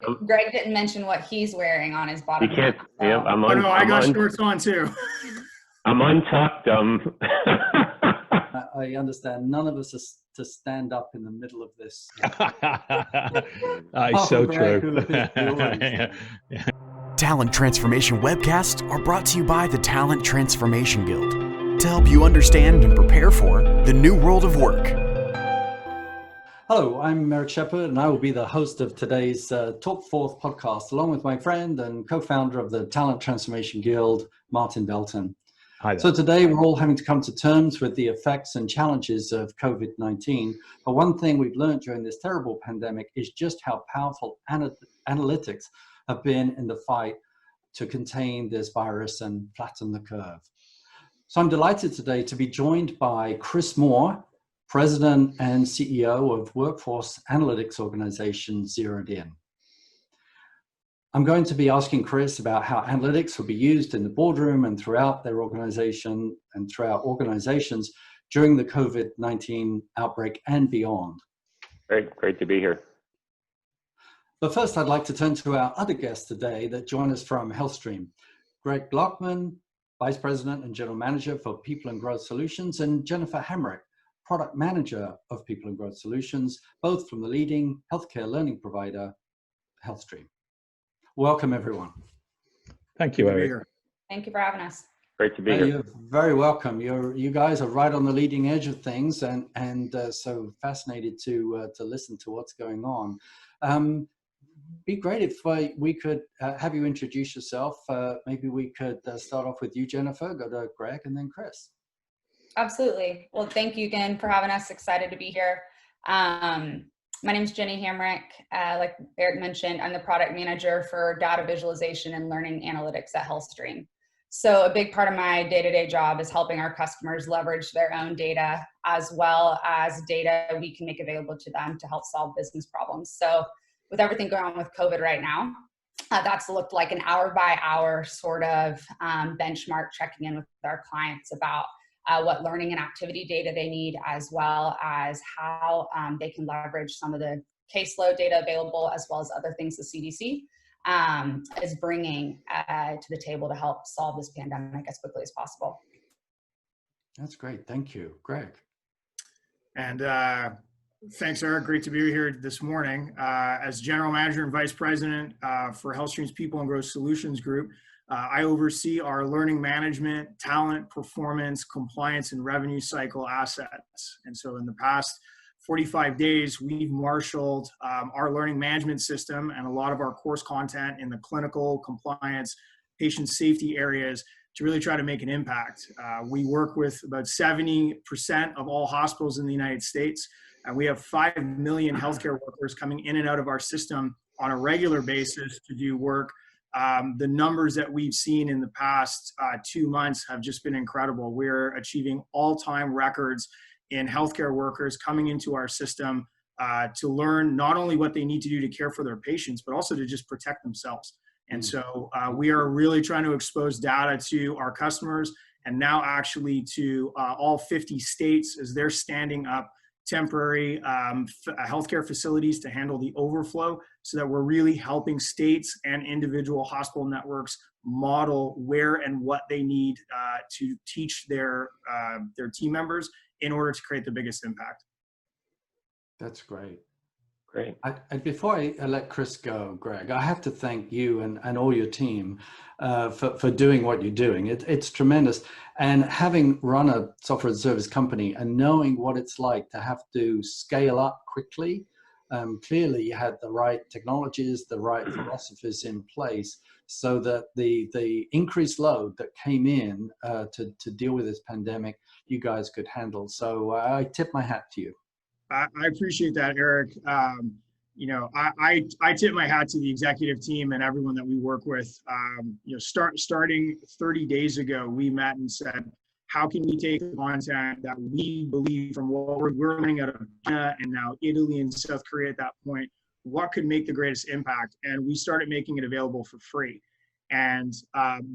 Greg didn't mention what he's wearing on his bottom. You can't. So. Yeah, I'm on. Oh no, I got shorts on too. I'm untucked. I understand none of us are to stand up in the middle of this. So true. Talent Transformation webcasts are brought to you by the Talent Transformation Guild to help you understand and prepare for the new world of work. Hello, I'm Hamrick Shepherd, and I will be the host of today's Talk Forth podcast, along with my friend and co-founder of the Talent Transformation Guild, Martin Belton. Hi there. So today we're all having to come to terms with the effects and challenges of COVID-19. But one thing we've learned during this terrible pandemic is just how powerful analytics have been in the fight to contain this virus and flatten the curve. So I'm delighted today to be joined by Chris Moore, President and CEO of workforce analytics organization ZeroedIn. I'm going to be asking Chris about how analytics will be used in the boardroom and throughout their organization and throughout organizations during the COVID-19 outbreak and beyond. Great to be here. But first, I'd like to turn to our other guests today that join us from HealthStream. Gregg Loughman, Vice President and General Manager for People and Growth Solutions, and Jennifer Hamrick, Product Manager of People and Growth Solutions, both from the leading healthcare learning provider, HealthStream. Welcome, everyone. Thank you, Eric. Thank you for having us. Great to be here. You're very welcome. You guys are right on the leading edge of things, and so fascinated to listen to what's going on. Be great if we could have you introduce yourself. Maybe we could start off with you, Jennifer, go to Greg, and then Chris. Absolutely. Well, thank you again for having us. Excited to be here. My name is Jenny Hamrick. Like Eric mentioned, I'm the product manager for data visualization and learning analytics at HealthStream. So a big part of my day-to-day job is helping our customers leverage their own data as well as data we can make available to them to help solve business problems. So with everything going on with COVID right now, that's looked like an hour-by-hour sort of benchmark checking in with our clients about what learning and activity data they need, as well as how they can leverage some of the caseload data available, as well as other things the CDC is bringing to the table to help solve this pandemic as quickly as possible. That's great. Thank you. Greg. And thanks, Eric. Great to be here this morning. As General Manager and Vice President for HealthStream's People and Growth Solutions Group, I oversee our learning management, talent, performance, compliance, and revenue cycle assets. And so in the past 45 days, we've marshaled our learning management system and a lot of our course content in the clinical, compliance, patient safety areas to really try to make an impact. We work with about 70% of all hospitals in the United States, and we have 5 million healthcare workers coming in and out of our system on a regular basis to do work. The numbers that we've seen in the past 2 months have just been incredible. We're achieving all-time records in healthcare workers coming into our system to learn not only what they need to do to care for their patients, but also to just protect themselves. And so we are really trying to expose data to our customers and now actually to all 50 states as they're standing up temporary healthcare facilities to handle the overflow, so that we're really helping states and individual hospital networks model where and what they need to teach their team members in order to create the biggest impact. That's great. Great. Before I let Chris go, Greg, I have to thank you and all your team for doing what you're doing. It's tremendous. And having run a software as a service company and knowing what it's like to have to scale up quickly, clearly you had the right technologies, the right philosophies in place so that the increased load that came in to deal with this pandemic, you guys could handle. So I tip my hat to you. I appreciate that, Eric. You know, I tip my hat to the executive team and everyone that we work with. You know, starting 30 days ago, we met and said, how can we take the content that we believe from what we're learning out of China and now Italy and South Korea at that point, what could make the greatest impact? And we started making it available for free. And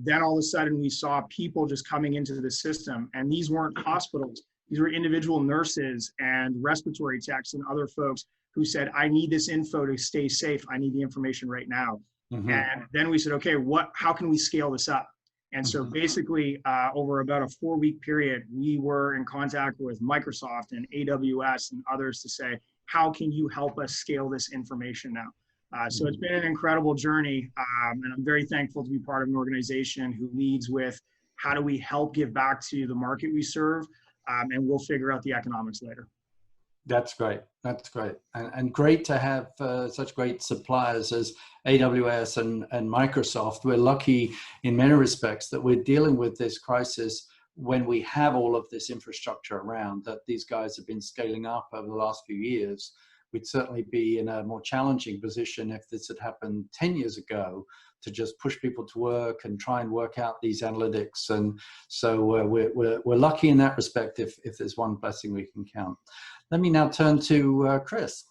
then all of a sudden we saw people just coming into the system, and these weren't hospitals. These were individual nurses and respiratory techs and other folks who said, I need this info to stay safe. I need the information right now. Mm-hmm. And then we said, okay, how can we scale this up? And so basically, over about a 4-week period, we were in contact with Microsoft and AWS and others to say, how can you help us scale this information now? So it's been an incredible journey, and I'm very thankful to be part of an organization who leads with how do we help give back to the market we serve, and we'll figure out the economics later. That's great. That's great. And great to have such great suppliers as AWS and Microsoft. We're lucky in many respects that we're dealing with this crisis when we have all of this infrastructure around, that these guys have been scaling up over the last few years. We'd certainly be in a more challenging position if this had happened 10 years ago, to just push people to work and try and work out these analytics. And so we're lucky in that respect if there's one blessing we can count. Let me now turn to Chris.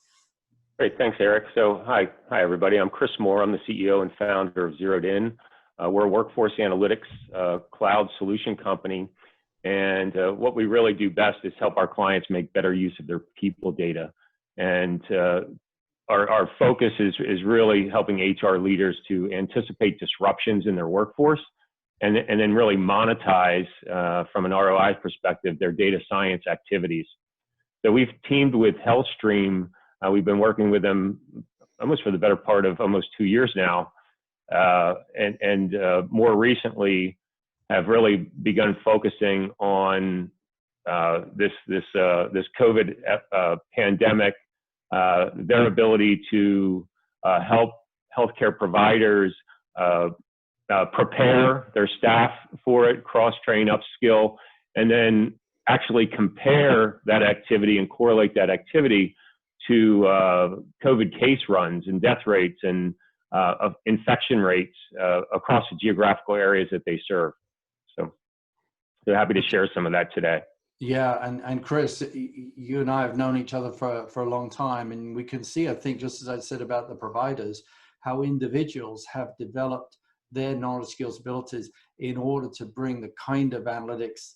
Great, thanks, Eric. So hi everybody. I'm Chris Moore. I'm the CEO and founder of ZeroedIn. We're a workforce analytics cloud solution company. And what we really do best is help our clients make better use of their people data. And our focus is really helping HR leaders to anticipate disruptions in their workforce and then really monetize from an ROI perspective their data science activities. So we've teamed with HealthStream. We've been working with them almost for the better part of almost 2 years now. And more recently have really begun focusing on this COVID pandemic, their ability to help healthcare providers prepare their staff for it, cross-train, upskill, and then actually compare that activity and correlate that activity to COVID case runs and death rates and of infection rates across the geographical areas that they serve. So they're happy to share some of that today. Yeah, and Chris, you and I have known each other for a long time, and we can see, I think, just as I said about the providers, how individuals have developed their knowledge, skills, abilities in order to bring the kind of analytics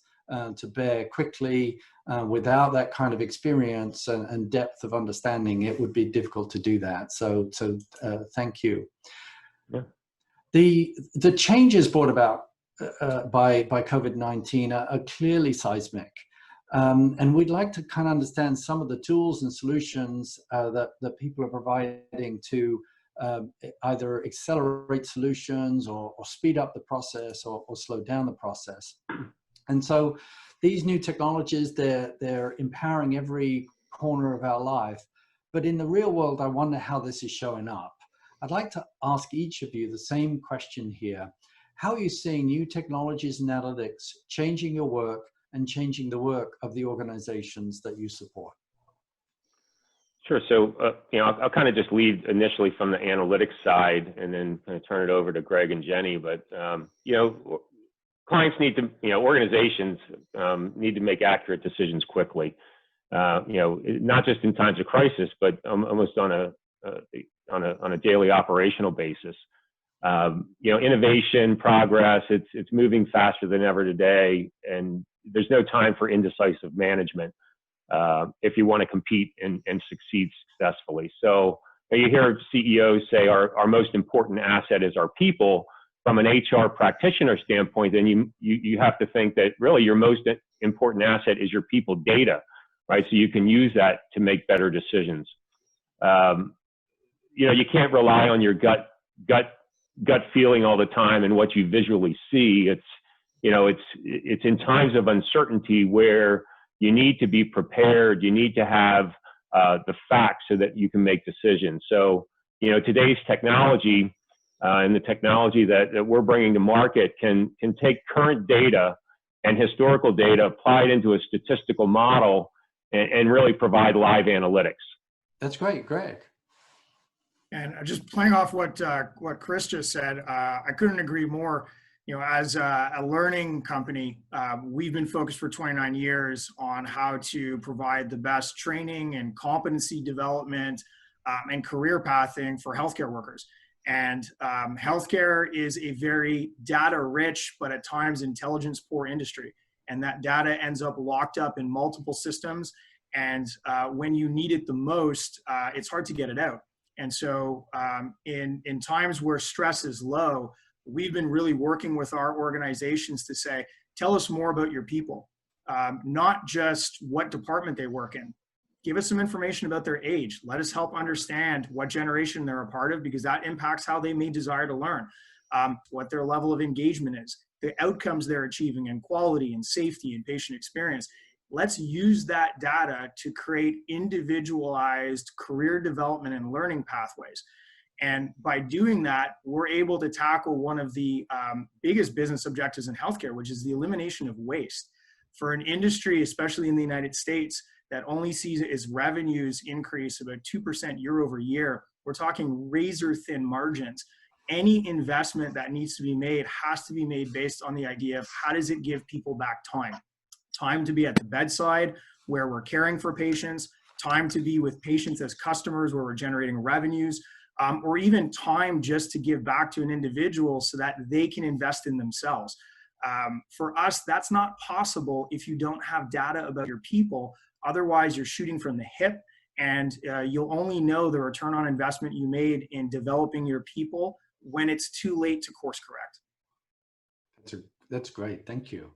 to bear quickly. Without that kind of experience and depth of understanding, it would be difficult to do that. So thank you. Yeah. The changes brought about by COVID-19 are clearly seismic. And we'd like to kind of understand some of the tools and solutions that people are providing to either accelerate solutions or speed up the process or slow down the process. And so these new technologies, they're empowering every corner of our life. But in the real world, I wonder how this is showing up. I'd like to ask each of you the same question here. How are you seeing new technologies and analytics changing your work and changing the work of the organizations that you support? Sure. So, I'll kind of just lead initially from the analytics side and then kind of turn it over to Greg and Jenny. But, clients need to, organizations need to make accurate decisions quickly, not just in times of crisis, but almost on a daily operational basis. Innovation, progress, it's moving faster than ever today, and there's no time for indecisive management if you want to compete and succeed successfully. So you hear CEOs say our most important asset is our people. From an HR practitioner standpoint, then you have to think that really your most important asset is your people data, right? So you can use that to make better decisions. You can't rely on your gut feeling all the time and what you visually see. It's in times of uncertainty where you need to be prepared. You need to have the facts so that you can make decisions. So, today's technology and the technology that we're bringing to market can take current data and historical data, apply it into a statistical model, and really provide live analytics. That's great, Greg. And just playing off what Chris just said, I couldn't agree more. As a learning company, we've been focused for 29 years on how to provide the best training and competency development and career pathing for healthcare workers. And healthcare is a very data-rich, but at times intelligence-poor industry. And that data ends up locked up in multiple systems. And when you need it the most, it's hard to get it out. And so in times where stress is low, we've been really working with our organizations to say, tell us more about your people, not just what department they work in. Give us some information about their age. Let us help understand what generation they're a part of, because that impacts how they may desire to learn, what their level of engagement is, the outcomes they're achieving in quality and safety and patient experience. Let's use that data to create individualized career development and learning pathways. And by doing that, we're able to tackle one of the biggest business objectives in healthcare, which is the elimination of waste. For an industry, especially in the United States, that only sees its revenues increase about 2% year over year, we're talking razor thin margins. Any investment that needs to be made has to be made based on the idea of how does it give people back time. Time to be at the bedside where we're caring for patients, time to be with patients as customers where we're generating revenues, or even time just to give back to an individual so that they can invest in themselves. For us, that's not possible if you don't have data about your people. Otherwise, you're shooting from the hip, and you'll only know the return on investment you made in developing your people when it's too late to course correct. That's great. Thank you.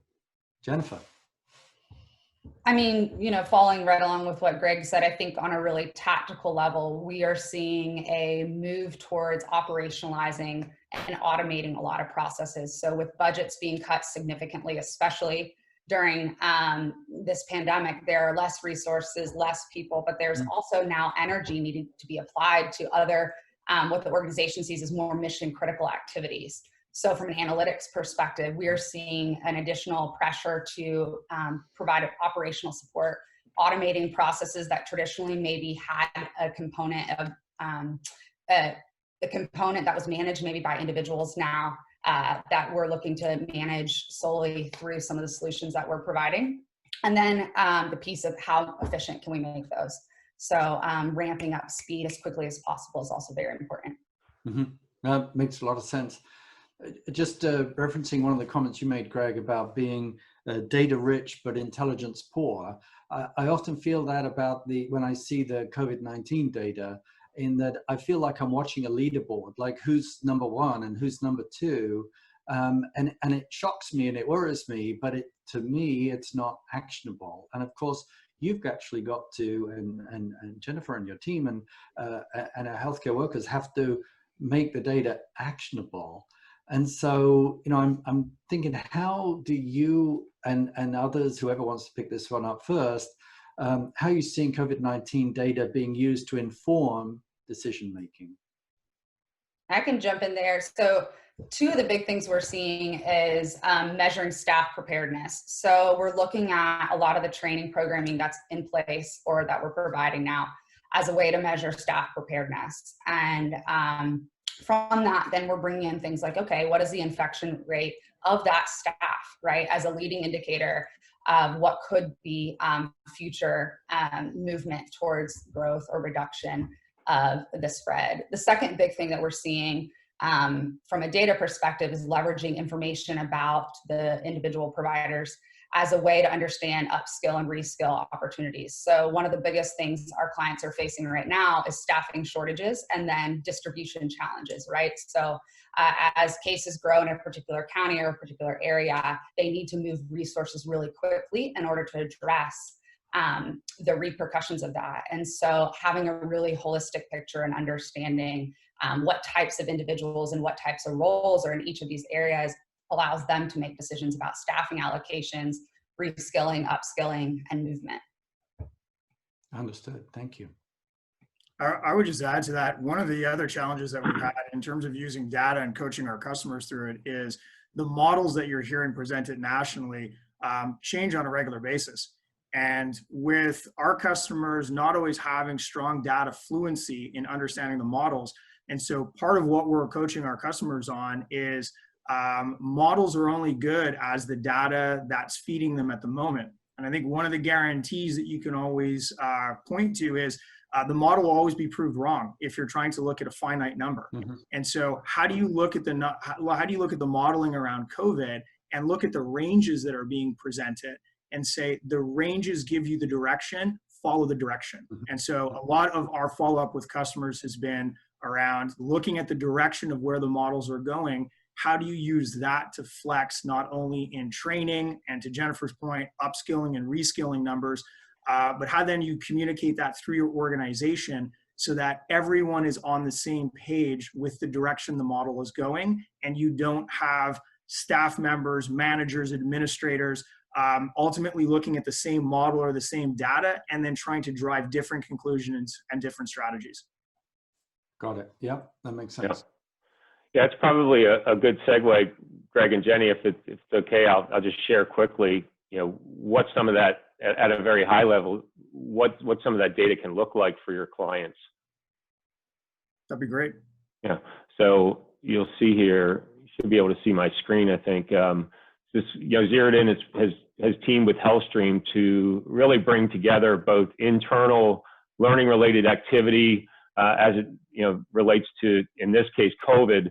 Jennifer. I mean, following right along with what Greg said, I think on a really tactical level, we are seeing a move towards operationalizing and automating a lot of processes. So with budgets being cut significantly, especially during this pandemic, there are less resources, less people, but there's also now energy needed to be applied to other, what the organization sees as more mission critical activities. So from an analytics perspective, we are seeing an additional pressure to provide operational support, automating processes that traditionally maybe had a component of the component that was managed maybe by individuals now that we're looking to manage solely through some of the solutions that we're providing. And then the piece of how efficient can we make those. So ramping up speed as quickly as possible is also very important. Mm-hmm. That makes a lot of sense. Just referencing one of the comments you made, Greg, about being data rich but intelligence poor. I often feel that about when I see the COVID-19 data, in that I feel like I'm watching a leaderboard, like who's number one and who's number two. And it shocks me and it worries me, but to me, it's not actionable. And of course, you've actually got to, and Jennifer and your team and our healthcare workers have to make the data actionable. And so, I'm thinking, how do you and others, whoever wants to pick this one up first, how are you seeing COVID-19 data being used to inform decision-making? I can jump in there. So two of the big things we're seeing is measuring staff preparedness. So we're looking at a lot of the training programming that's in place or that we're providing now as a way to measure staff preparedness. And from that, then we're bringing in things like, okay, what is the infection rate of that staff, right? As a leading indicator of what could be future movement towards growth or reduction of the spread. The second big thing that we're seeing from a data perspective is leveraging information about the individual providers as a way to understand upskill and reskill opportunities. So one of the biggest things our clients are facing right now is staffing shortages and then distribution challenges, right? So as cases grow in a particular county or a particular area, they need to move resources really quickly in order to address the repercussions of that. And so having a really holistic picture and understanding what types of individuals and what types of roles are in each of these areas allows them to make decisions about staffing allocations, reskilling, upskilling, and movement. Understood. Thank you. I would just add to that, one of the other challenges that we've had in terms of using data and coaching our customers through it is the models that you're hearing presented nationally change on a regular basis. And with our customers not always having strong data fluency in understanding the models, and so part of what we're coaching our customers on is models are only good as the data that's feeding them at the moment. And I think one of the guarantees that you can always point to is the model will always be proved wrong if you're trying to look at a finite number. Mm-hmm. And so how do you look at the modeling around COVID and look at the ranges that are being presented and say the ranges give you the direction follow the direction. And so a lot of our follow-up with customers has been around looking at the direction of where the models are going. How do you use that to flex not only in training and, to Jennifer's point, upskilling and reskilling numbers, but how then you communicate that through your organization so that everyone is on the same page with the direction the model is going, and you don't have staff members, managers, administrators, ultimately looking at the same model or the same data and then trying to drive different conclusions and different strategies. Got it. Yep, that makes sense. Yeah, it's probably a good segue, Greg and Jenny, if it's okay, I'll just share quickly, what some of that, at a very high level, what some of that data can look like for your clients. That'd be great. Yeah, so you'll see here, you should be able to see my screen, I think. ZeroedIn has teamed with HealthStream to really bring together both internal learning related activity as it relates to, in this case, COVID,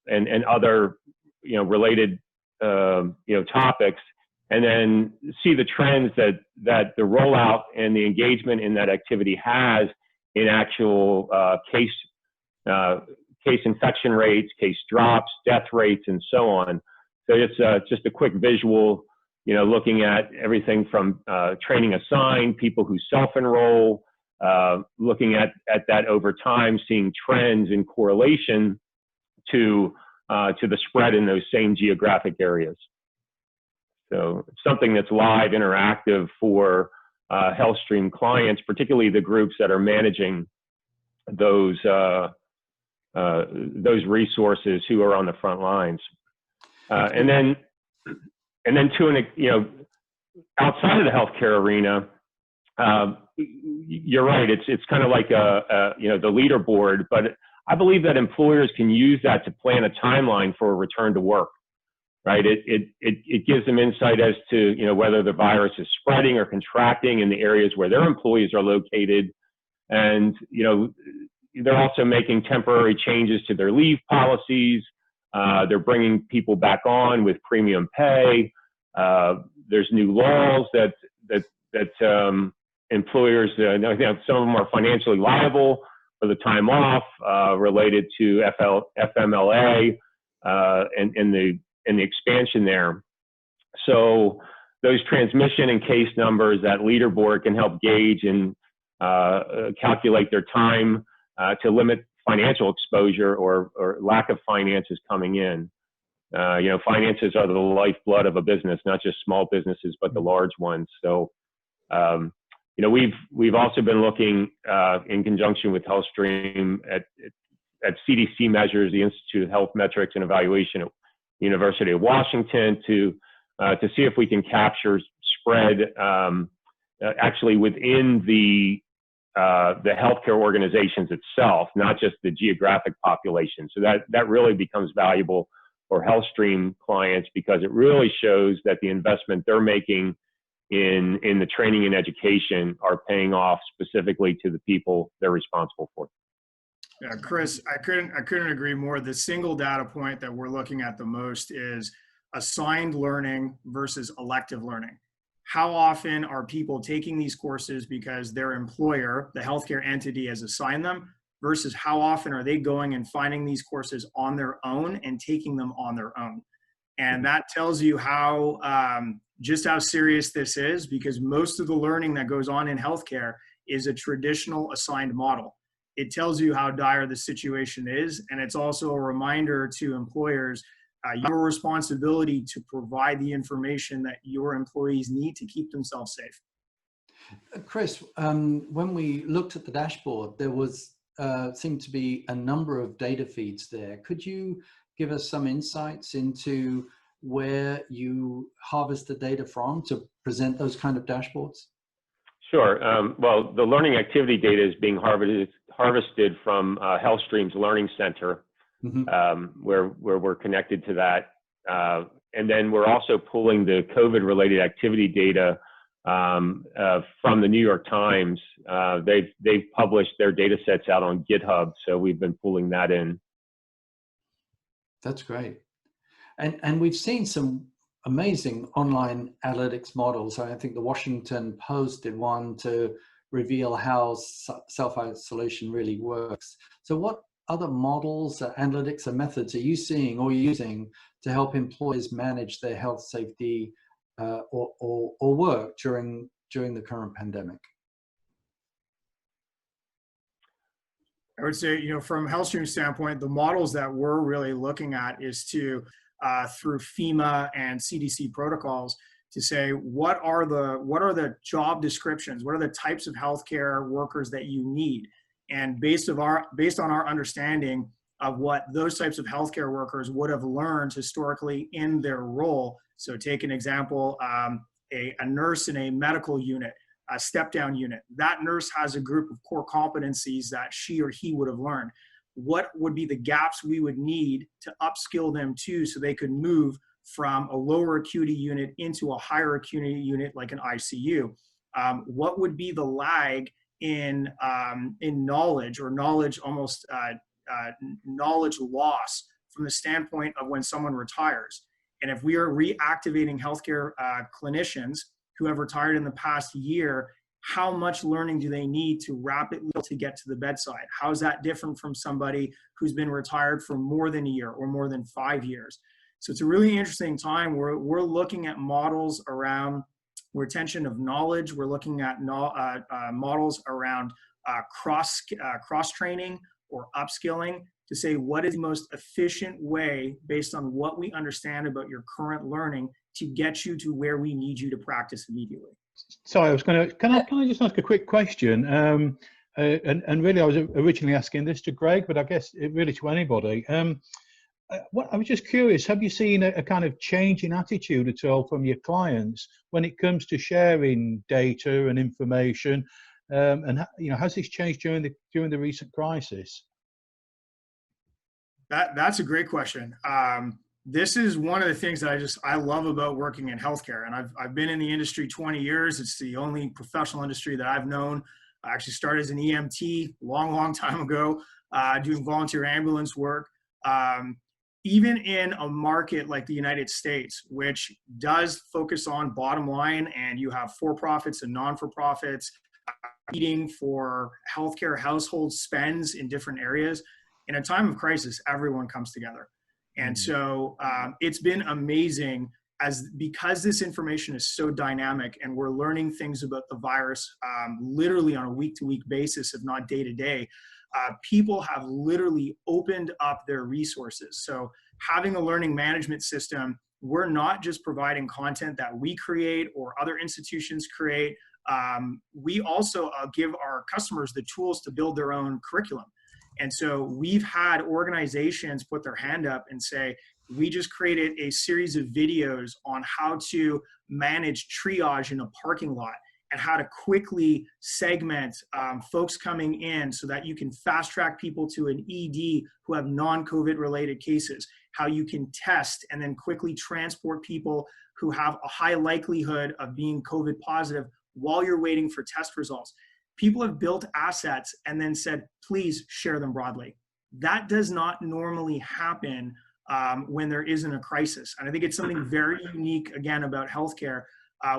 and other related topics, and then see the trends that the rollout and the engagement in that activity has in actual case infection rates, case drops, death rates, and so on. So it's just a quick visual, looking at everything from training assigned, people who self-enroll, looking at that over time, seeing trends in correlation to the spread in those same geographic areas. So it's something that's live, interactive for HealthStream clients, particularly the groups that are managing those resources who are on the front lines. And then outside of the healthcare arena, you're right. It's kind of like the leaderboard, but I believe that employers can use that to plan a timeline for a return to work. Right? It gives them insight as to whether the virus is spreading or contracting in the areas where their employees are located, and they're also making temporary changes to their leave policies. They're bringing people back on with premium pay. There's new laws that employers, some of them are financially liable for the time off related to FMLA and the expansion there. So those transmission and case numbers, that leaderboard can help gauge and calculate their time to limit financial exposure or lack of finances coming in. Finances are the lifeblood of a business, not just small businesses, but the large ones. So, we've also been looking in conjunction with HealthStream at CDC measures, the Institute of Health Metrics and Evaluation at University of Washington, to see if we can capture spread actually within the healthcare organizations itself, not just the geographic population. So that really becomes valuable for HealthStream clients, because it really shows that the investment they're making in the training and education are paying off specifically to the people they're responsible for. Yeah, Chris, I couldn't agree more. The single data point that we're looking at the most is assigned learning versus elective learning. How often are people taking these courses because their employer, the healthcare entity, has assigned them, versus how often are they going and finding these courses on their own and taking them on their own? And that tells you how just how serious this is, because most of the learning that goes on in healthcare is a traditional assigned model. It tells you how dire the situation is, and it's also a reminder to employers, you have a responsibility to provide the information that your employees need to keep themselves safe. Chris, when we looked at the dashboard, there was seemed to be a number of data feeds there. Could you give us some insights into where you harvest the data from to present those kind of dashboards? Sure. Well, the learning activity data is being harvested from HealthStream's Learning Center, where we're connected to that. And then we're also pulling the COVID-related activity data from the New York Times. They've published their data sets out on GitHub, so we've been pulling that in. That's great. And we've seen some amazing online analytics models. I think the Washington Post did one to reveal how self-isolation really works. So what other models, analytics, and methods are you seeing or using to help employees manage their health, safety, or work during the current pandemic? I would say, from HealthStream's standpoint, the models that we're really looking at is to, through FEMA and CDC protocols, to say what are the job descriptions, what are the types of healthcare workers that you need, and based on our understanding of what those types of healthcare workers would have learned historically in their role. So, take an example: a nurse in a medical unit, a step-down unit. That nurse has a group of core competencies that she or he would have learned. What would be the gaps we would need to upskill them to so they could move from a lower acuity unit into a higher acuity unit like an ICU? What would be the lag in knowledge, or knowledge loss from the standpoint of when someone retires? And if we are reactivating healthcare clinicians who have retired in the past year, how much learning do they need to rapidly to get to the bedside? How is that different from somebody who's been retired for more than a year or more than 5 years? So it's a really interesting time. We're looking at models around retention of knowledge. We're looking at models around cross-training or upskilling to say what is the most efficient way based on what we understand about your current learning to get you to where we need you to practice immediately. Sorry, I was going to, can I just ask a quick question? And really I was originally asking this to Greg, but I guess it really to anybody. I was just curious, have you seen a kind of change in attitude at all from your clients when it comes to sharing data and information? And has this changed during the recent crisis? That's a great question. This is one of the things that I love about working in healthcare. And I've been in the industry 20 years. It's the only professional industry that I've known. I actually started as an EMT long time ago, doing volunteer ambulance work. Even in a market like the United States, which does focus on bottom line, and you have for-profits and non-for-profits competing for healthcare household spends in different areas, in a time of crisis, everyone comes together. And so it's been amazing because this information is so dynamic and we're learning things about the virus literally on a week-to-week basis, if not day-to-day. People have literally opened up their resources. So having a learning management system, we're not just providing content that we create or other institutions create. We also give our customers the tools to build their own curriculum. And so we've had organizations put their hand up and say, we just created a series of videos on how to manage triage in a parking lot and how to quickly segment folks coming in so that you can fast track people to an ED who have non-COVID related cases, how you can test and then quickly transport people who have a high likelihood of being COVID positive while you're waiting for test results. People have built assets and then said, please share them broadly. That does not normally happen when there isn't a crisis. And I think it's something very unique, again, about healthcare.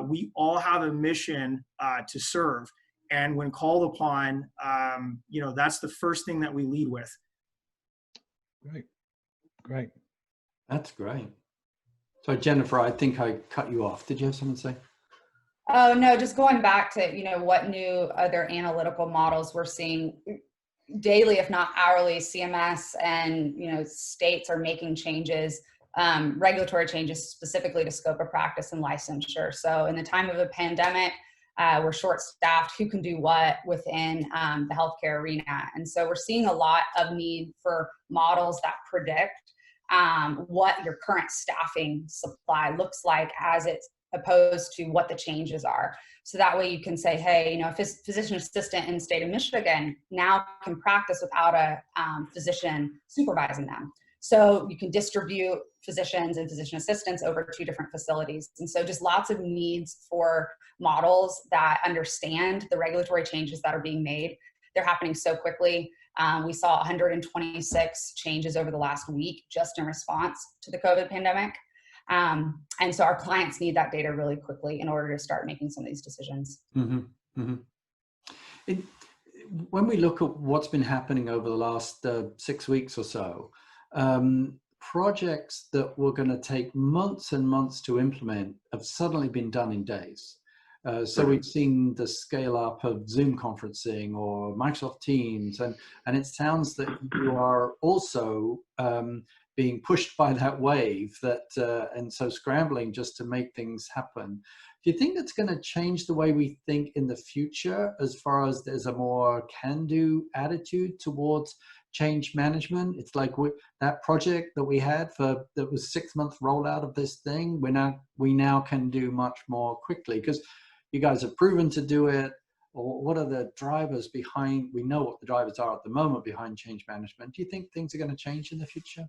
We all have a mission to serve. And when called upon, that's the first thing that we lead with. Great. That's great. So Jennifer, I think I cut you off. Did you have something to say? Oh, no, just going back to, what new other analytical models we're seeing daily, if not hourly. CMS and, states are making changes, regulatory changes specifically to scope of practice and licensure. So in the time of a pandemic, we're short-staffed, who can do what within the healthcare arena. And so we're seeing a lot of need for models that predict what your current staffing supply looks like as it's opposed to what the changes are. So that way you can say, hey, a physician assistant in the state of Michigan now can practice without a physician supervising them. So you can distribute physicians and physician assistants over 2 different facilities. And so just lots of needs for models that understand the regulatory changes that are being made. They're happening so quickly. We saw 126 changes over the last week just in response to the COVID pandemic. And so our clients need that data really quickly in order to start making some of these decisions. When we look at what's been happening over the last 6 weeks or so, projects that were going to take months and months to implement have suddenly been done in days. So we've seen the scale up of Zoom conferencing or Microsoft Teams, and it sounds that you are also being pushed by that wave, and so scrambling just to make things happen. Do you think that's going to change the way we think in the future, as far as there's a more can-do attitude towards change management? It's like that project that we had that was 6-month rollout of this thing, we now can do much more quickly because you guys have proven to do it. Or what are the drivers behind? We know what the drivers are at the moment behind change management. Do you think things are going to change in the future?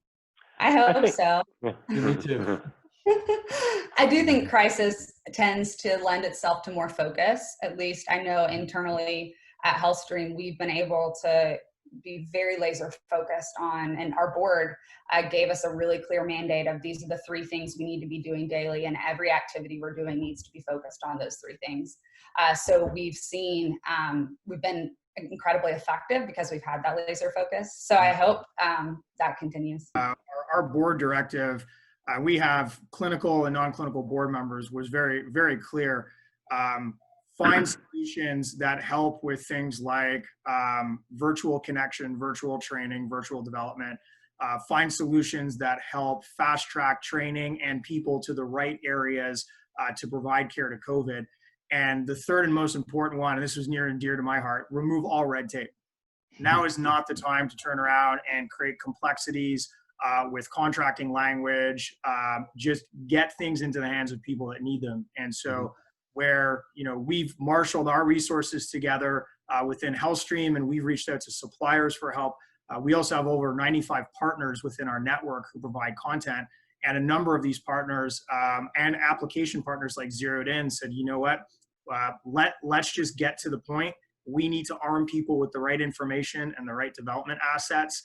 I hope so. Yeah. Me too. I do think crisis tends to lend itself to more focus. At least I know internally at HealthStream, we've been able to be very laser focused on, and our board gave us a really clear mandate of these are the 3 things we need to be doing daily, and every activity we're doing needs to be focused on those 3 things. So we've seen, we've been incredibly effective because we've had that laser focus. So I hope that continues. Our board directive, we have clinical and non-clinical board members, was very, very clear. Find solutions that help with things like virtual connection, virtual training, virtual development. Find solutions that help fast track training and people to the right areas to provide care to COVID. And the third and most important one, and this was near and dear to my heart, remove all red tape. Now is not the time to turn around and create complexities with contracting language. Just get things into the hands of people that need them. And so where, we've marshaled our resources together within HealthStream, and we've reached out to suppliers for help. We also have over 95 partners within our network who provide content, and a number of these partners and application partners like ZeroedIn said, you know what, let's just get to the point. We need to arm people with the right information and the right development assets.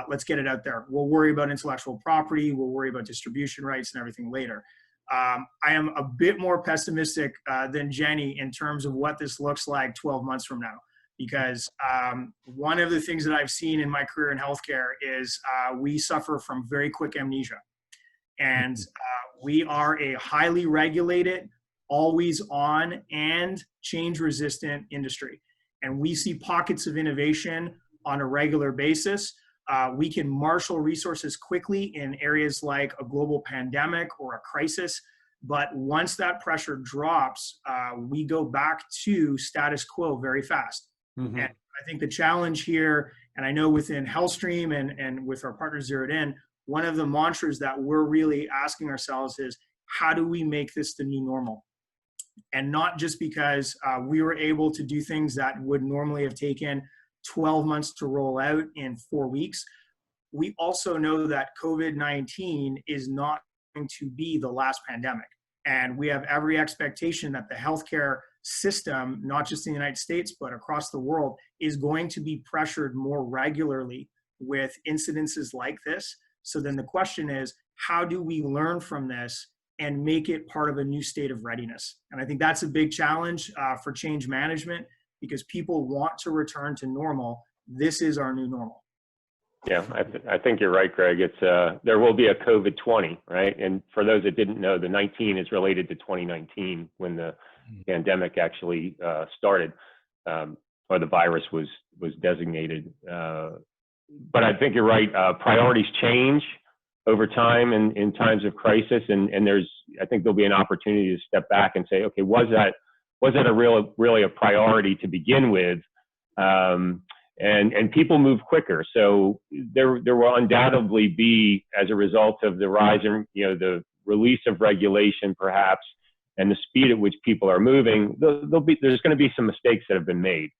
Let's get it out there. We'll worry about intellectual property. We'll worry about distribution rights and everything later. I am a bit more pessimistic than Jenny in terms of what this looks like 12 months from now, because one of the things that I've seen in my career in healthcare is we suffer from very quick amnesia. And we are a highly regulated, always on, and change resistant industry. And we see pockets of innovation on a regular basis. We can marshal resources quickly in areas like a global pandemic or a crisis. But once that pressure drops, we go back to status quo very fast. And I think the challenge here, and I know within HealthStream and with our partner ZeroedIn, one of the mantras that we're really asking ourselves is, how do we make this the new normal? And not just because we were able to do things that would normally have taken 12 months to roll out in 4 weeks. We also know that COVID-19 is not going to be the last pandemic. And we have every expectation that the healthcare system, not just in the United States, but across the world, is going to be pressured more regularly with incidences like this. So then the question is, how do we learn from this and make it part of a new state of readiness? And I think that's a big challenge for change management, because people want to return to normal. This is our new normal. Yeah, I think you're right, Greg. It's there will be a COVID-20, right? And for those that didn't know, the 19 is related to 2019 when the pandemic actually started, or the virus was designated. But I think you're right. Priorities change over time and in times of crisis, and I think there'll be an opportunity to step back and say, okay, was that really a priority to begin with? And people move quicker. So there will undoubtedly be, as a result of the rise in, the release of regulation perhaps, and the speed at which people are moving, there's going to be some mistakes that have been made.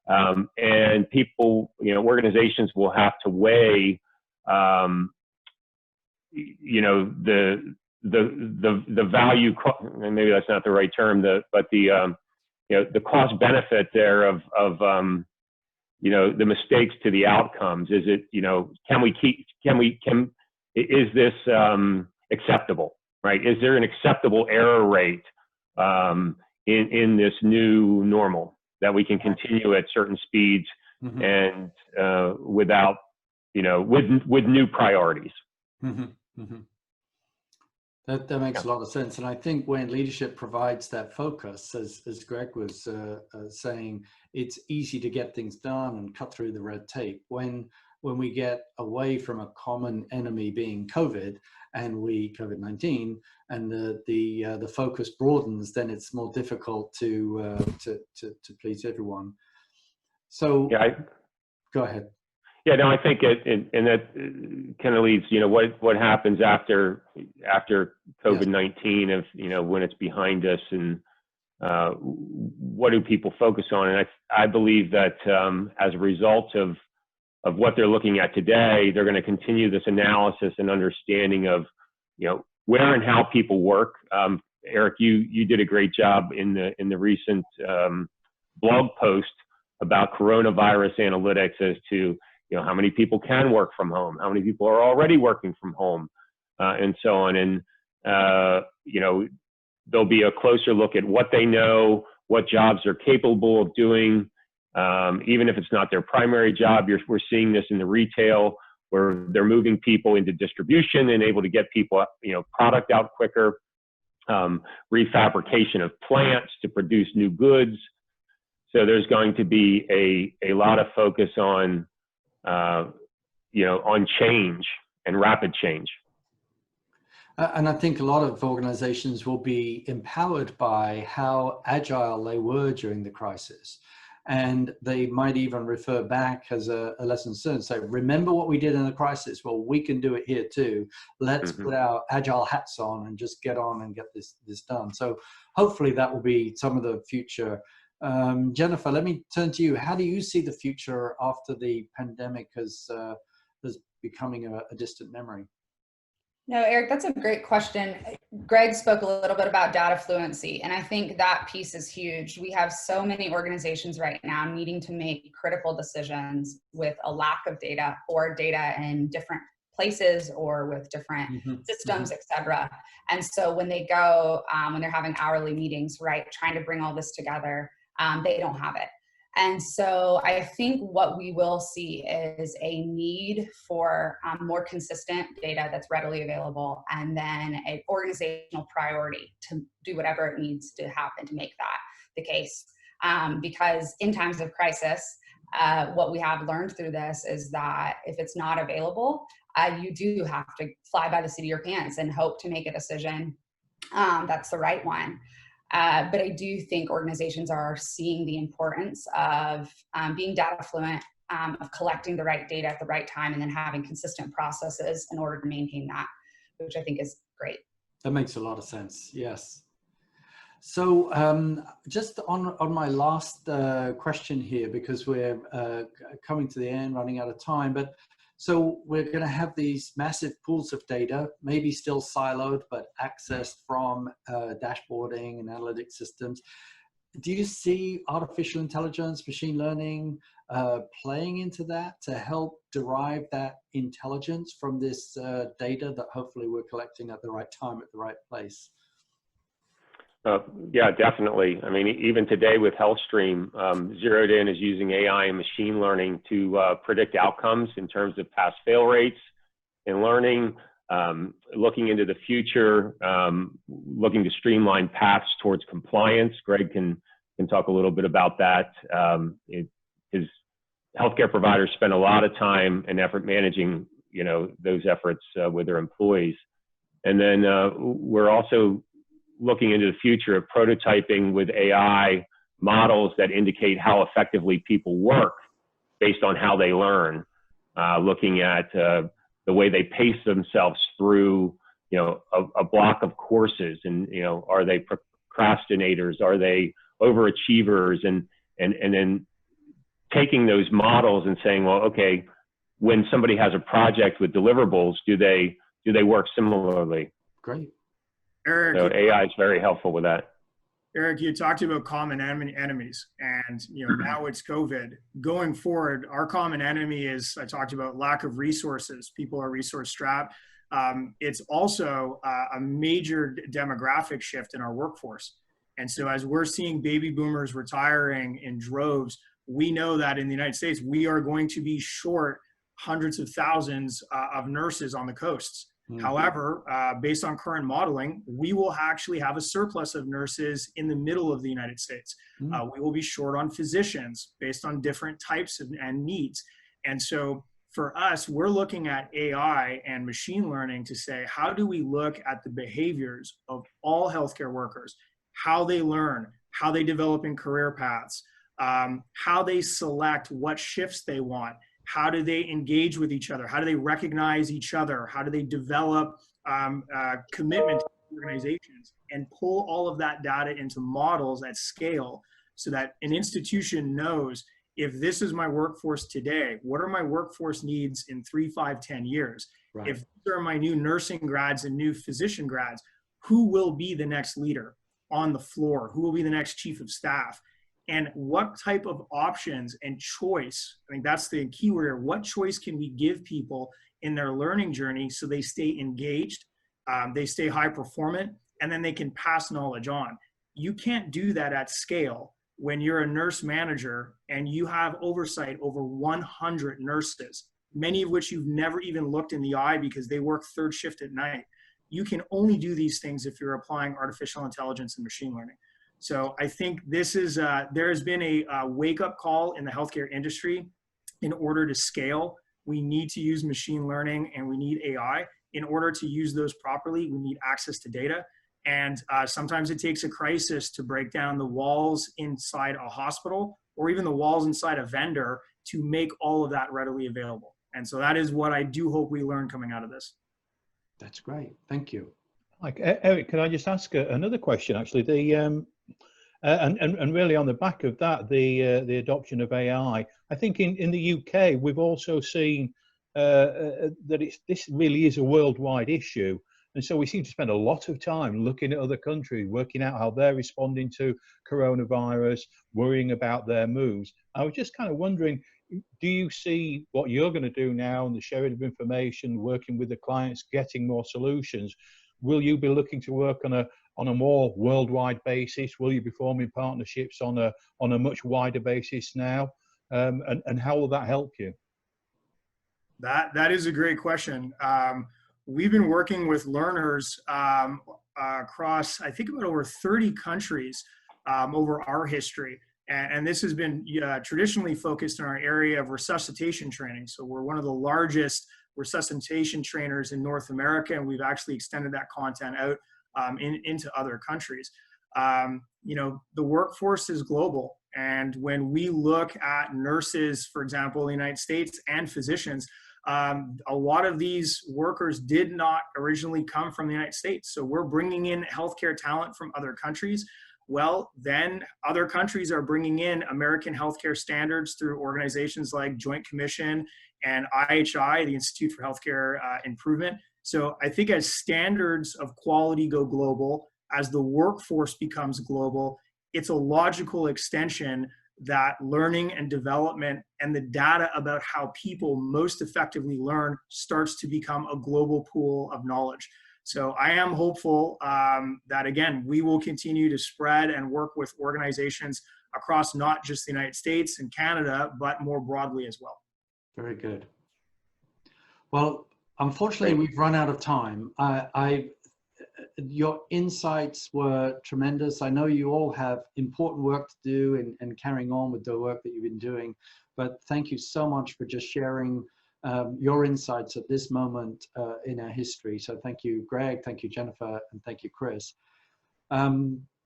And people, organizations will have to weigh, the value, and maybe that's not the right term, but the cost benefit there of the mistakes to the outcomes. Is it, is this acceptable? right? Is there an acceptable error rate in this new normal that we can continue at certain speeds and without, with new priorities? That makes a lot of sense. And I think when leadership provides that focus, as Greg was saying, it's easy to get things done and cut through the red tape. When we get away from a common enemy being COVID and COVID-19, and the focus broadens, then it's more difficult to please everyone. So go ahead. Yeah, no, I think and that kind of leads, what happens after COVID-19, if, when it's behind us, and what do people focus on? And I believe that as a result of what they're looking at today, they're going to continue this analysis and understanding of, where and how people work. Eric, you did a great job in the recent blog post about coronavirus analytics as to, how many people can work from home, how many people are already working from home, and so on. And, there'll be a closer look at what they know, what jobs they're capable of doing. Even if it's not their primary job, we're seeing this in the retail where they're moving people into distribution and able to get people, product out quicker, refabrication of plants to produce new goods. So there's going to be a lot of focus on, on change and rapid change. And I think a lot of organizations will be empowered by how agile they were during the crisis. And they might even refer back as a lesson learned. So remember what we did in the crisis? Well, we can do it here too. Let's put our agile hats on and just get on and get this done. So hopefully that will be some of the future. Jennifer, let me turn to you. How do you see the future after the pandemic as becoming a distant memory? No, Eric, that's a great question. Greg spoke a little bit about data fluency, and I think that piece is huge. We have so many organizations right now needing to make critical decisions with a lack of data or data in different places or with different systems, et cetera. And so when they go, when they're having hourly meetings, right, trying to bring all this together, they don't have it. And so I think what we will see is a need for more consistent data that's readily available, and then an organizational priority to do whatever it needs to happen to make that the case. Because in times of crisis, what we have learned through this is that if it's not available, you do have to fly by the seat of your pants and hope to make a decision that's the right one. But I do think organizations are seeing the importance of being data fluent, of collecting the right data at the right time, and then having consistent processes in order to maintain that, which I think is great. That makes a lot of sense, yes. So just on my last question here, because we're coming to the end, running out of time, but so we're going to have these massive pools of data, maybe still siloed, but accessed from dashboarding and analytic systems. Do you see artificial intelligence, machine learning playing into that to help derive that intelligence from this data that hopefully we're collecting at the right time, at the right place? Yeah, definitely. I mean, even today with HealthStream, ZeroedIn is using AI and machine learning to predict outcomes in terms of pass-fail rates in learning, looking into the future, looking to streamline paths towards compliance. Greg can talk a little bit about that. His healthcare providers spend a lot of time and effort managing, those efforts with their employees. And then we're also looking into the future of prototyping with AI models that indicate how effectively people work based on how they learn, looking at the way they pace themselves through, a block of courses, and, are they procrastinators? Are they overachievers? And then taking those models and saying, well, okay, when somebody has a project with deliverables, do they work similarly? Great. Eric, so AI is very helpful with that. Eric, you talked about common enemies, and now it's COVID. Going forward, our common enemy is, I talked about lack of resources. People are resource strapped. It's also a major demographic shift in our workforce. And so as we're seeing baby boomers retiring in droves, we know that in the United States, we are going to be short hundreds of thousands of nurses on the coasts. However, based on current modeling, we will actually have a surplus of nurses in the middle of the United States. We will be short on physicians based on different types and needs. And so for us, we're looking at AI and machine learning to say, how do we look at the behaviors of all healthcare workers, how they learn, how they develop in career paths, how they select what shifts they want, how do they engage with each other, how do they recognize each other, how do they develop commitment to organizations, and pull all of that data into models at scale so that an institution knows, if this is my workforce today, what are my workforce needs in 3, 5, 10 years? Right. If these are my new nursing grads and new physician grads, who will be the next leader on the floor? Who will be the next chief of staff? And what type of options and choice, I think that's the key word here, what choice can we give people in their learning journey so they stay engaged, they stay high performant, and then they can pass knowledge on. You can't do that at scale when you're a nurse manager and you have oversight over 100 nurses, many of which you've never even looked in the eye because they work third shift at night. You can only do these things if you're applying artificial intelligence and machine learning. So I think this is, there has been a wake-up call in the healthcare industry. In order to scale, we need to use machine learning and we need AI. In order to use those properly, we need access to data. And sometimes it takes a crisis to break down the walls inside a hospital or even the walls inside a vendor to make all of that readily available. And so that is what I do hope we learn coming out of this. That's great. Thank you. Like, Eric, can I just ask another question, actually? And really on the back of that, the adoption of AI, I think in the UK, we've also seen that this really is a worldwide issue. And so we seem to spend a lot of time looking at other countries, working out how they're responding to coronavirus, worrying about their moves. I was just kind of wondering, do you see what you're going to do now and the sharing of information, working with the clients, getting more solutions? Will you be looking to work on a more worldwide basis? Will you be forming partnerships on a much wider basis now? And how will that help you? That is a great question. We've been working with learners across, I think, about over 30 countries over our history. And this has been traditionally focused in our area of resuscitation training. So we're one of the largest resuscitation trainers in North America, and we've actually extended that content out into other countries. The workforce is global. And when we look at nurses, for example, in the United States, and physicians, a lot of these workers did not originally come from the United States. So we're bringing in healthcare talent from other countries. Well, then other countries are bringing in American healthcare standards through organizations like Joint Commission and IHI, the Institute for Healthcare Improvement. So I think as standards of quality go global, as the workforce becomes global, it's a logical extension that learning and development and the data about how people most effectively learn starts to become a global pool of knowledge. So I am hopeful that, again, we will continue to spread and work with organizations across not just the United States and Canada, but more broadly as well. Very good. Well, unfortunately, we've run out of time. Your insights were tremendous. I know you all have important work to do in carrying on with the work that you've been doing, but thank you so much for just sharing your insights at this moment in our history. So thank you, Greg, thank you, Jennifer, and thank you, Chris.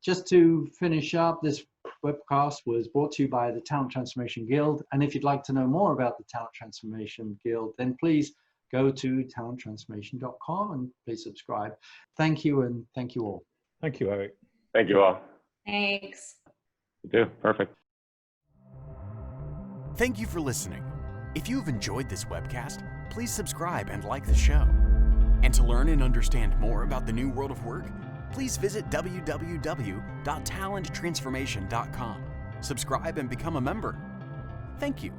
Just to finish up, this webcast was brought to you by the Talent Transformation Guild. And if you'd like to know more about the Talent Transformation Guild, then please go to talenttransformation.com and please subscribe. Thank you, and thank you all. Thank you, Eric. Thank you all. Thanks. You too. Perfect. Thank you for listening. If you have enjoyed this webcast, please subscribe and like the show. And to learn and understand more about the new world of work, please visit www.talenttransformation.com. Subscribe and become a member. Thank you.